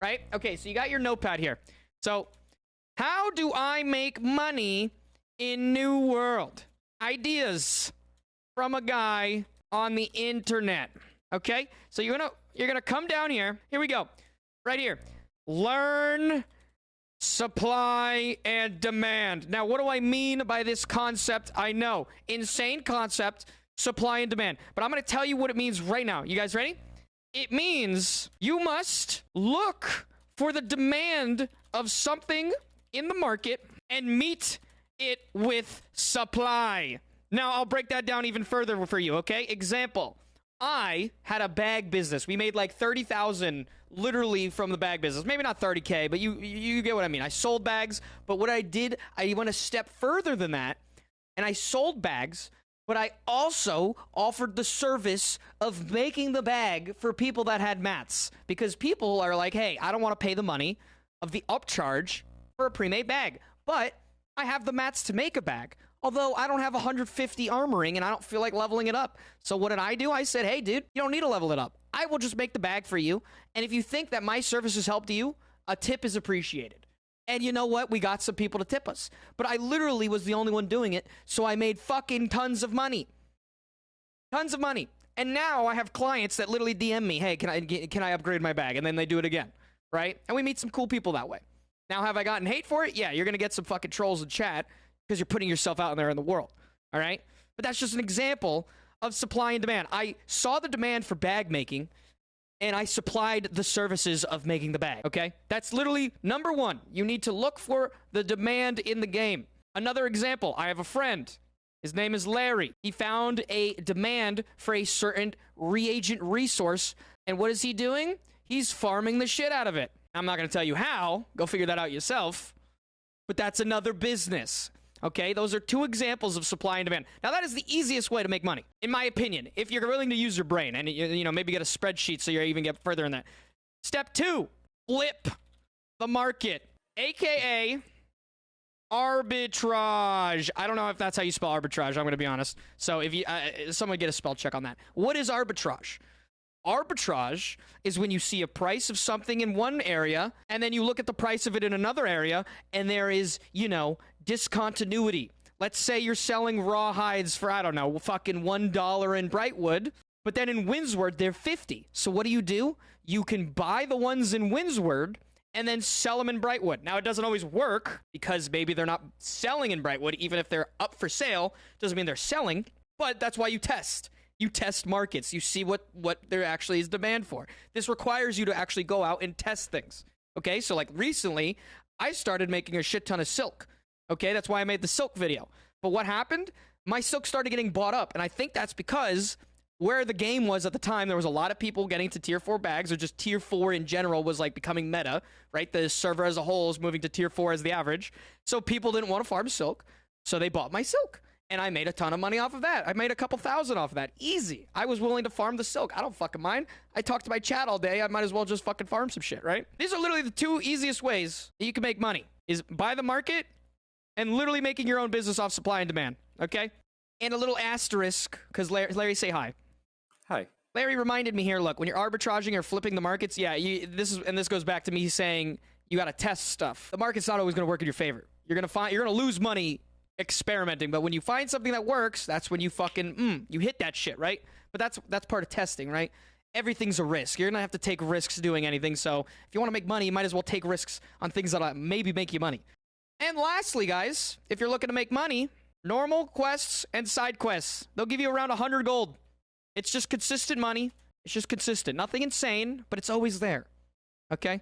right? Okay, so you got your notepad here. So, how do I make money in New World? Ideas from a guy on the internet. Okay? So you're gonna come down here. Here we go. Right here. Learn supply and demand. Now, what do I mean by this concept? I know. Insane concept, supply and demand. But I'm gonna tell you what it means right now. You guys ready? It means you must look for the demand of something in the market and meet it with supply. Now, I'll break that down even further for you, okay? Example, I had a bag business. We made like 30,000 literally from the bag business. Maybe not 30K, but you get what I mean. I sold bags, but what I did, I went a step further than that, and I sold bags, but I also offered the service of making the bag for people that had mats. Because people are like, hey, I don't want to pay the money of the upcharge for a pre-made bag, but I have the mats to make a bag. Although I don't have 150 armoring and I don't feel like leveling it up. So what did I do? I said, hey, dude, you don't need to level it up. I will just make the bag for you. And if you think that my service has helped you, a tip is appreciated. And you know what? We got some people to tip us. But I literally was the only one doing it. So I made fucking tons of money. Tons of money. And now I have clients that literally DM me, hey, can I upgrade my bag? And then they do it again. Right? And we meet some cool people that way. Now, have I gotten hate for it? Yeah, you're going to get some fucking trolls in chat. Because you're putting yourself out there in the world, all right? But that's just an example of supply and demand. I saw the demand for bag making, and I supplied the services of making the bag, okay? That's literally number one. You need to look for the demand in the game. Another example, I have a friend. His name is Larry. He found a demand for a certain reagent resource, and what is he doing? He's farming the shit out of it. I'm not going to tell you how. Go figure that out yourself. But that's another business. Okay, those are two examples of supply and demand. Now, that is the easiest way to make money, in my opinion, if you're willing to use your brain and, you know, maybe get a spreadsheet so you even get further in that. Step two, flip the market, a.k.a. arbitrage. I don't know if that's how you spell arbitrage, I'm going to be honest. So if you, someone get a spell check on that. What is arbitrage? Arbitrage is when you see a price of something in one area, and then you look at the price of it in another area, and there is, you know, discontinuity. Let's say you're selling raw hides for, I don't know, fucking $1 in Brightwood, but then in Windsward, they're 50. So what do? You can buy the ones in Windsward and then sell them in Brightwood. Now, it doesn't always work because maybe they're not selling in Brightwood. Even if they're up for sale, doesn't mean they're selling, but that's why you test. You test markets. You see what there actually is demand for. This requires you to actually go out and test things. Okay, so like recently, I started making a shit ton of silk. Okay, that's why I made the silk video. But what happened? My silk started getting bought up, and I think that's because where the game was at the time, there was a lot of people getting to tier 4 bags, or just tier 4 in general was like becoming meta, right? The server as a whole is moving to tier 4 as the average. So people didn't want to farm silk, so they bought my silk. And I made a ton of money off of that. I made a couple thousand off of that. Easy. I was willing to farm the silk. I don't fucking mind. I talk to my chat all day. I might as well just fucking farm some shit, right? These are literally the two easiest ways that you can make money. Is buy the market and literally making your own business off supply and demand, okay? And a little asterisk, because Larry, say hi. Hi. Larry reminded me here, look, when you're arbitraging or flipping the markets, yeah, this goes back to me saying you got to test stuff. The market's not always going to work in your favor. You're going to lose money experimenting, but when you find something that works, that's when you fucking you hit that shit, right? But that's part of testing, right? Everything's a risk. You're gonna have to take risks doing anything. So if you want to make money, you might as well take risks on things that maybe make you money. And lastly, guys, if you're looking to make money, normal quests and side quests, they'll give you around 100 gold. It's just consistent money. It's just consistent. Nothing insane, but it's always there. Okay?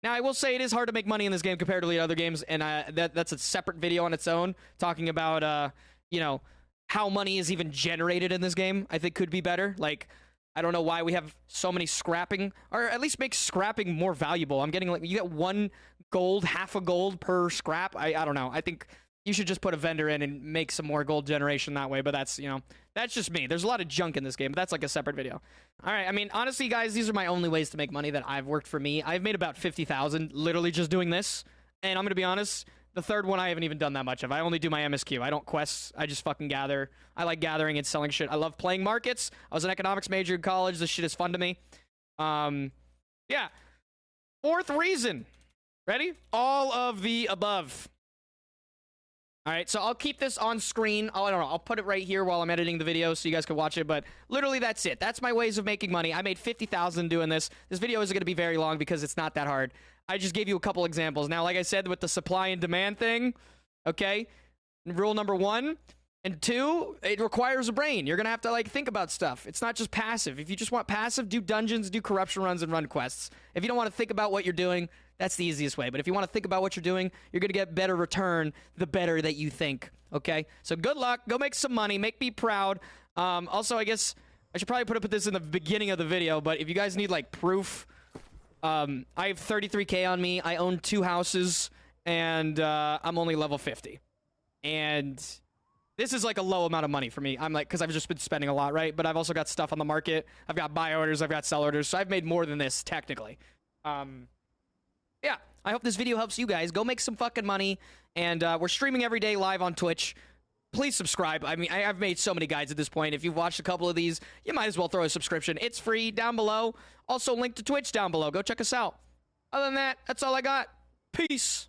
Now, I will say it is hard to make money in this game comparatively to other games, and that's a separate video on its own, talking about, you know, how money is even generated in this game. I think could be better. Like, I don't know why we have so many scrapping, or at least make scrapping more valuable. I'm getting, like, you get 1 gold, half a gold per scrap. I don't know. I think you should just put a vendor in and make some more gold generation that way, but that's, you know, that's just me. There's a lot of junk in this game, but that's like a separate video. All right, I mean, honestly, guys, these are my only ways to make money that I've worked for me. I've made about 50,000 literally just doing this, and I'm going to be honest, the third one I haven't even done that much of. I only do my MSQ. I don't quests. I just fucking gather. I like gathering and selling shit. I love playing markets. I was an economics major in college. This shit is fun to me. Yeah. Fourth reason. Ready? All of the above. All right, so I'll keep this on screen. I don't know. I'll put it right here while I'm editing the video so you guys can watch it. But literally, that's it. That's my ways of making money. I made $50,000 doing this. This video isn't going to be very long because it's not that hard. I just gave you a couple examples. Now, like I said, with the supply and demand thing, okay, rule number 1 and 2, it requires a brain. You're going to have to, like, think about stuff. It's not just passive. If you just want passive, do dungeons, do corruption runs, and run quests. If you don't want to think about what you're doing, that's the easiest way. But if you want to think about what you're doing, you're going to get better return the better that you think, okay? So good luck. Go make some money. Make me proud. Also, I guess I should probably put this in the beginning of the video, but if you guys need, like, proof, I have 33K on me. I own 2 houses, and I'm only level 50. And this is, like, a low amount of money for me. I'm, like, because I've just been spending a lot, right? But I've also got stuff on the market. I've got buy orders. I've got sell orders. So I've made more than this, technically. Yeah, I hope this video helps you guys. Go make some fucking money. And we're streaming every day live on Twitch. Please subscribe. I mean, I've made so many guides at this point. If you've watched a couple of these, you might as well throw a subscription. It's free down below. Also, link to Twitch down below. Go check us out. Other than that, that's all I got. Peace.